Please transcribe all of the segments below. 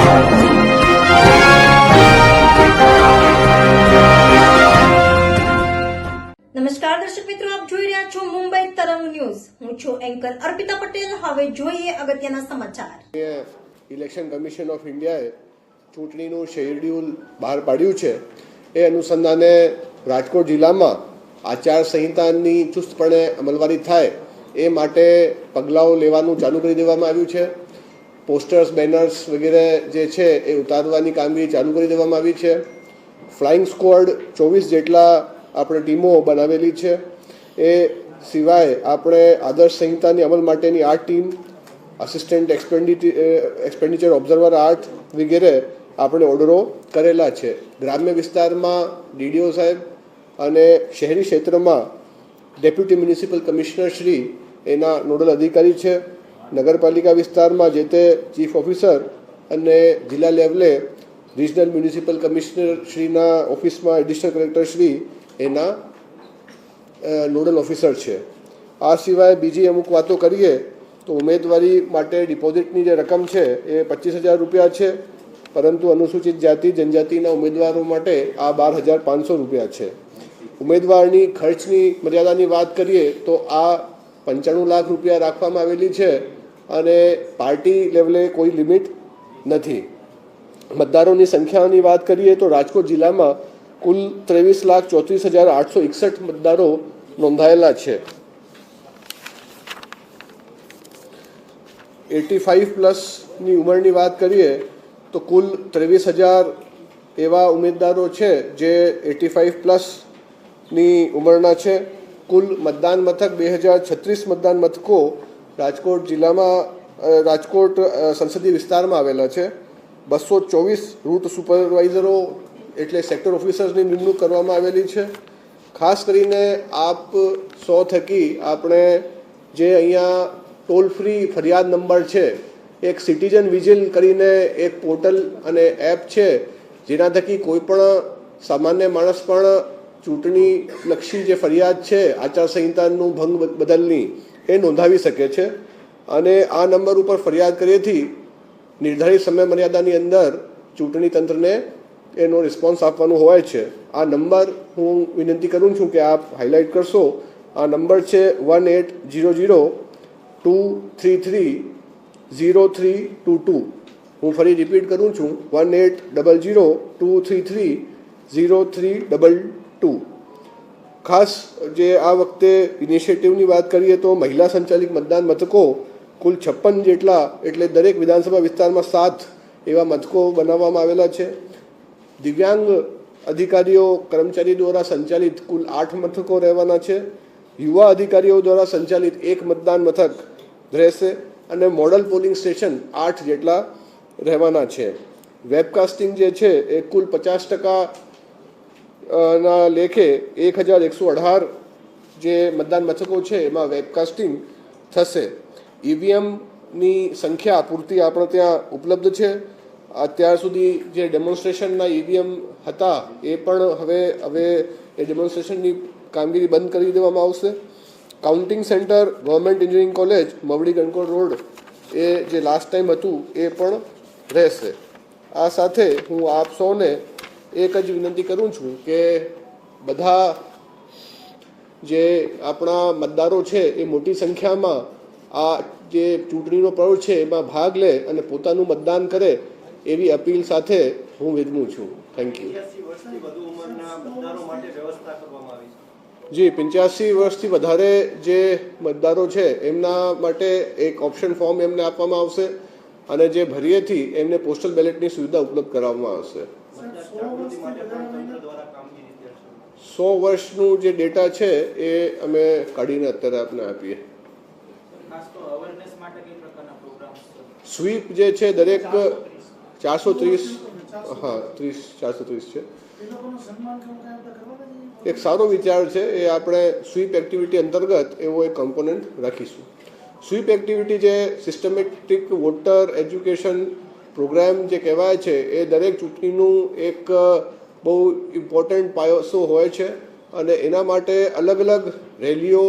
નમસ્કાર દર્શક મિત્રો, આપ જોઈ રહ્યા છો મુંબઈ તરંગ ન્યૂઝ. હું છું એન્કર અર્પિતા પટેલ. હવે જોઈએ અગત્યના સમાચાર. ઇલેક્શન કમિશન ઓફ ઇન્ડિયાએ ચૂંટણીનું શેડ્યુલ બહાર પાડ્યું છે. એ અનુસંધાને રાજકોટ જિલ્લામાં આચારસંહિતાની ચુસ્તપણે અમલવારી થાય એ માટે પગલાઓ લેવાનું ચાલુ કરી દેવામાં આવ્યું છે. પોસ્ટર્સ, બેનર્સ વગેરે જે છે એ ઉતારવાની કામગીરી ચાલુ કરી દેવામાં આવી છે. ફ્લાઇંગ સ્ક્વોડ 24 જેટલા આપણે ટીમો બનાવેલી છે. એ સિવાય આપણે આદર્શ સંહિતાની અમલ માટેની 8 ટીમ, આસિસ્ટન્ટ એક્સપેન્ડિચર ઓબ્ઝર્વર 8 વગેરે આપણે ઓર્ડરો કરેલા છે. ગ્રામ્ય વિસ્તારમાં ડીડીઓ સાહેબ અને શહેરી ક્ષેત્રમાં ડેપ્યુટી મ્યુનિસિપલ કમિશનર શ્રી એના નોડલ અધિકારી છે. નગરપાલિકા વિસ્તારમાં જે તે ચીફ ઓફિસર અને જિલ્લા લેવલે રિજનલ મ્યુનિસિપલ કમિશનર શ્રીના ઓફિસમાં એડિશનલ કલેક્ટર શ્રી એના નોડલ ઓફિસર છે. આ સિવાય બીજી અમુક વાતો કરીએ તો ઉમેદવારી માટે ડિપોઝિટની જે રકમ છે એ 25,000 રૂપિયા છે, પરંતુ અનુસૂચિત જાતિ જનજાતિના ઉમેદવારો માટે આ 12,500 રૂપિયા છે. ઉમેદવારની ખર્ચની મર્યાદાની વાત કરીએ તો આ 95 લાખ રૂપિયા રાખવામાં આવેલી છે અને પાર્ટી લેવલે કોઈ લિમિટ નથી. મતદારોની સંખ્યાની વાત કરીએ તો રાજકોટ જિલ્લામાં કુલ 23,34,861 મતદારો નોંધાયેલા છે. 85+ ઉંમરની વાત કરીએ તો કુલ 23,000 એવા ઉમેદવારો છે જે 85+ ઉંમરના છે. કુલ મતદાન મથક 2036 મતદાન મથકો રાજકોટ જિલ્લામાં રાજકોટ સંસદીય વિસ્તારમાં આવેલા છે. 224 રૂટ સુપરવાઇઝરો એટલે સેક્ટર ઓફિસર્સની નિમણૂક કરવામાં આવેલી છે. ખાસ કરીને આપ 100 થકી આપણે જે અહીંયા ટોલ ફ્રી ફરિયાદ નંબર છે, એક સિટીઝન વિજિલ કરીને એક પોર્ટલ અને એપ છે, જેના થકી કોઈ પણ સામાન્ય માણસ પણ ચૂંટણીલક્ષી જે ફરિયાદ છે આચારસંહિતાનું ભંગ બદલની એ નોંધાવી શકે છે. અને આ નંબર ઉપર ફરિયાદ કર્યેથી નિર્ધારિત સમય મર્યાદાની અંદર ચૂંટણી તંત્રને એનો રિસ્પોન્સ આપવાનો હોય છે. આ નંબર હું વિનંતી કરું છું કે આપ હાઇલાઇટ કરશો. આ નંબર છે 1800-233-0322. હું ફરી રિપીટ કરું છું, 1800-233-0322. ખાસ જે આ વખતે ઇનિશિયેટિવની વાત કરીએ તો મહિલા સંચાલિત મતદાન મથકો કુલ 56 જેટલા, એટલે દરેક વિધાનસભા વિસ્તારમાં 7 એવા મથકો બનાવવામાં આવેલા છે. દિવ્યાંગ અધિકારીઓ કર્મચારી દ્વારા સંચાલિત કુલ 8 મથકો રહેવાના છે. યુવા અધિકારીઓ દ્વારા સંચાલિત 1 મતદાન મથક રહેશે અને મોડલ પોલિંગ સ્ટેશન 8 જેટલા રહેવાના છે. વેબકાસ્ટિંગ જે છે એ કુલ 50% ના લેખે 1,118 જે મતદાન મથકો છે એમાં વેબકાસ્ટિંગ થશે. ઈવીએમની સંખ્યા પૂરતી આપણે ત્યાં ઉપલબ્ધ છે. અત્યાર સુધી જે ડેમોન્સ્ટ્રેશનના ઈવીએમ હતા એ પણ હવે એ ડેમોન્સ્ટ્રેશનની કામગીરી બંધ કરી દેવામાં આવશે. Counting centre government engineering college Mavdi Gankot road એ જે લાસ્ટ ટાઈમ હતું એ પણ રહેશે. આ સાથે હું આપ સૌને એક જ વિનંતી કરું છું કે બધા જે આપણા મતદારો છે એ મોટી સંખ્યામાં આ જે ચૂંટણીનો પર્વ છે એમાં ભાગ લે અને પોતાનું મતદાન કરે એવી અપીલ સાથે હું વિરમું છું. Thank you. જી, 85 વર્ષથી વધારે જે મતદારો છે એમના માટે એક ઓપ્શન ફોર્મ એમને આપવામાં આવશે અને જે ભરીએથી એમને પોસ્ટલ બેલેટની સુવિધા ઉપલબ્ધ કરાવવામાં આવશે. 100 વર્ષનું જે ડેટા છે એ અમે કાઢીને અત્યારે આપને આપીએ. સ્વીપ જે છે દરેક 430 છે. એક સારો વિચાર છે એ આપણે સ્વીપ એક્ટિવિટી અંતર્ગત એવો એક કમ્પોનન્ટ રાખીશું. સ્વીપ એક્ટિવિટી જે સિસ્ટમેટિક વોટર એજ્યુકેશન પ્રોગ્રામ જે કહેવાય છે એ દરેક ચૂંટણીનું એક બહુ ઇમ્પોર્ટન્ટ પાયો હોય છે અને એના માટે અલગ અલગ રેલીઓ,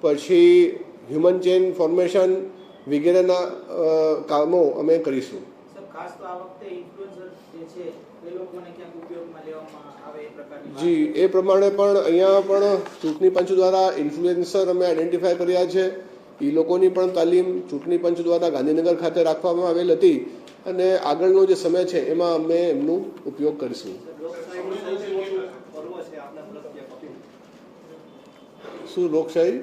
પછી હ્યુમન ચેઇન ફોર્મેશન વગેરેના કામો અમે કરીશું. ખાસ તો આ વખતે ઇન્ફ્લુએન્સર જે છે એ લોકોને ક્યાંક ઉપયોગમાં લેવામાં આવે એ પ્રકારની વાત જી એ પ્રમાણે પણ અહીંયા પણ ચૂંટણી પંચ દ્વારા ઇન્ફ્લુએન્સર અમે આઈડેન્ટિફાય કર્યા છે. એ લોકોની પણ તાલીમ ચૂંટણી પંચ દ્વારા ગાંધીનગર ખાતે રાખવામાં આવેલ હતી અને આગળનો જે સમય છે એમાં અમે એમનો ઉપયોગ કરીશું. શું લોકશાહી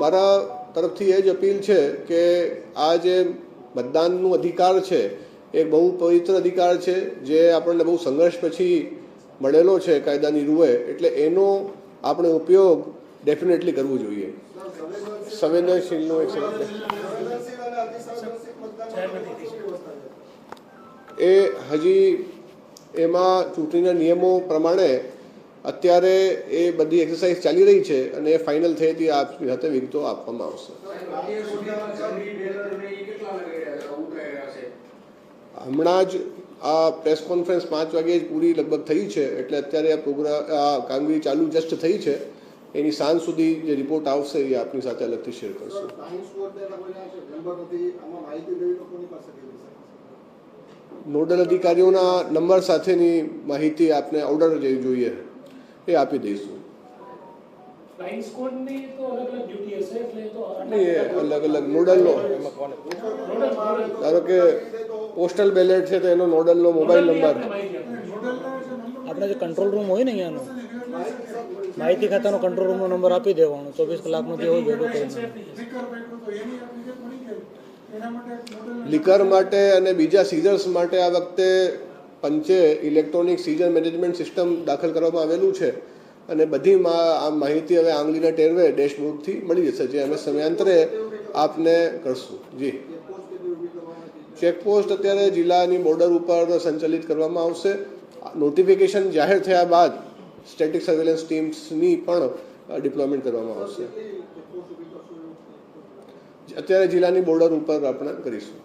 મારા તરફથી એ જ અપીલ છે કે આ જે મતદાનનો અધિકાર છે એ બહુ પવિત્ર અધિકાર છે જે આપણને બહુ સંઘર્ષ પછી મળેલો છે કાયદાની રૂએ, એટલે એનો આપણે ઉપયોગ ડેફિનેટલી કરવું જોઈએ. સંવેદનશીલનો એક શબ્દ એ હજી એમાં ચૂંટણીના નિયમો પ્રમાણે અત્યારે એ બધી એક્સરસાઇઝ ચાલી રહી છે અને એ ફાઇનલ થઈ હતી આપની સાથે વિગતો આપવામાં આવશે. હમણાં જ આ પ્રેસ કોન્ફરન્સ 5 વાગે જ પૂરી લગભગ થઈ છે, એટલે અત્યારે આ પ્રોગ્રામ આ કામગીરી ચાલુ જસ્ટ થઈ છે. એની સાંજ સુધી જે રિપોર્ટ આવશે એ આપની સાથે અલગથી શેર કરશું. નોડલ અધિકારીઓના નંબર સાથેની માહિતી આપને ઓર્ડર જે જોઈએ એ આપી દઈશું. અલગ અલગ નોડલનો ધારો કે પોસ્ટલ બેલેટ છે તો એનો નોડલનો મોબાઈલ નંબર આપણે જે કંટ્રોલ રૂમ હોય ને અહીંયાનો માહિતી ખાતાનો કંટ્રોલ રૂમનો નંબર આપી દેવાનો 24 કલાકનો જે હોય ભેગો કરીને. લિકર માટે અને બીજા સીઝર્સ માટે આ વખતે પંચે ઇલેક્ટ્રોનિક સીઝર મેનેજમેન્ટ સિસ્ટમ દાખલ કરવામાં આવેલું છે અને બધી આ માહિતી હવે આંગળીના ટેરવે ડેશબોર્ડથી મળી જશે, જે અમે સમયાંતરે આપને કરશું. જી ચેકપોસ્ટ અત્યારે જિલ્લાની બોર્ડર ઉપર સંચાલિત કરવામાં આવશે. નોટિફિકેશન જાહેર થયા બાદ સ્ટેટિક સર્વેલન્સ ટીમ્સની પણ ડિપ્લોયમેન્ટ કરવામાં આવશે. અત્યારે જિલ્લાની બોર્ડર ઉપર આપણે કરીશું.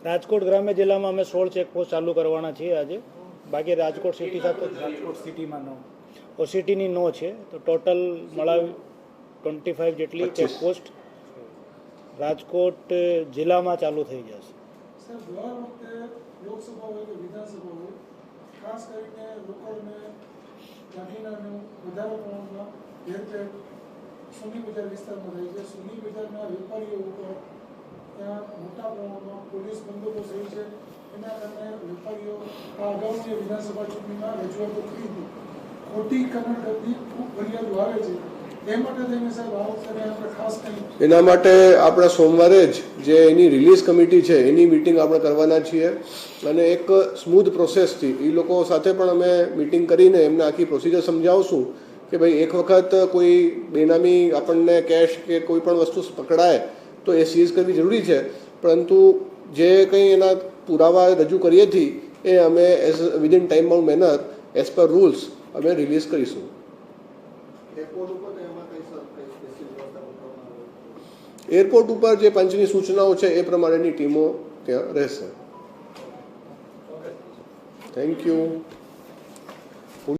રાજકોટ ગ્રામ્ય જિલ્લામાં અમે 16 ચેકપોસ્ટ ચાલુ કરવાના છીએ આજે. બાકી રાજકોટ સિટી સાથે રાજકોટ સિટીમાં ઓસીટીની નો છે, તો ટોટલ મળાવી 25 જેટલી ચેકપોસ્ટ રાજકોટ જિલ્લામાં ચાલુ થઈ જશે. સર, દર વખતે લોકસભા હોય કે વિધાનસભા હોય, ખાસ કરીને લોકોને દાખલાનું વધારે પ્રમાણમાં ઘેર સોની બજાર વિસ્તારમાં થાય છે. સોની બજારના વેપારીઓ ઉપર ત્યાં મોટા પ્રમાણમાં પોલીસ બંદોબસ્ત હોય છે. એના કારણે વેપારીઓ આ અગાઉની વિધાનસભા ચૂંટણીમાં રજૂઆતો કરી હતી. ખોટી કમર કરતી ખૂબ ફરિયાદો આવે છે. એ માટે થઈને સાહેબ આ વખતે આપણે ખાસ કરી એના માટે આપણા સોમવારે જ જે એની રિલીઝ કમિટી છે એની મિટિંગ આપણે કરવાના છીએ અને એક સ્મૂથ પ્રોસેસથી એ લોકો સાથે પણ અમે મિટિંગ કરીને એમને આખી પ્રોસિજર સમજાવશું કે ભાઈ એક વખત કોઈ બેનામી આપણને કેશ કે કોઈ પણ વસ્તુ પકડાય તો એ સીઝ કરવી જરૂરી છે, પરંતુ જે કંઈ એના પુરાવા રજૂ કરીએ છીએ એ અમે within time bound manner as per rules અમે રિલીઝ કરીશું. એરપોર્ટ ઉપર જે પંચની સૂચનાઓ છે એ પ્રમાણેની ટીમો ત્યાં રહેશે. Thank you.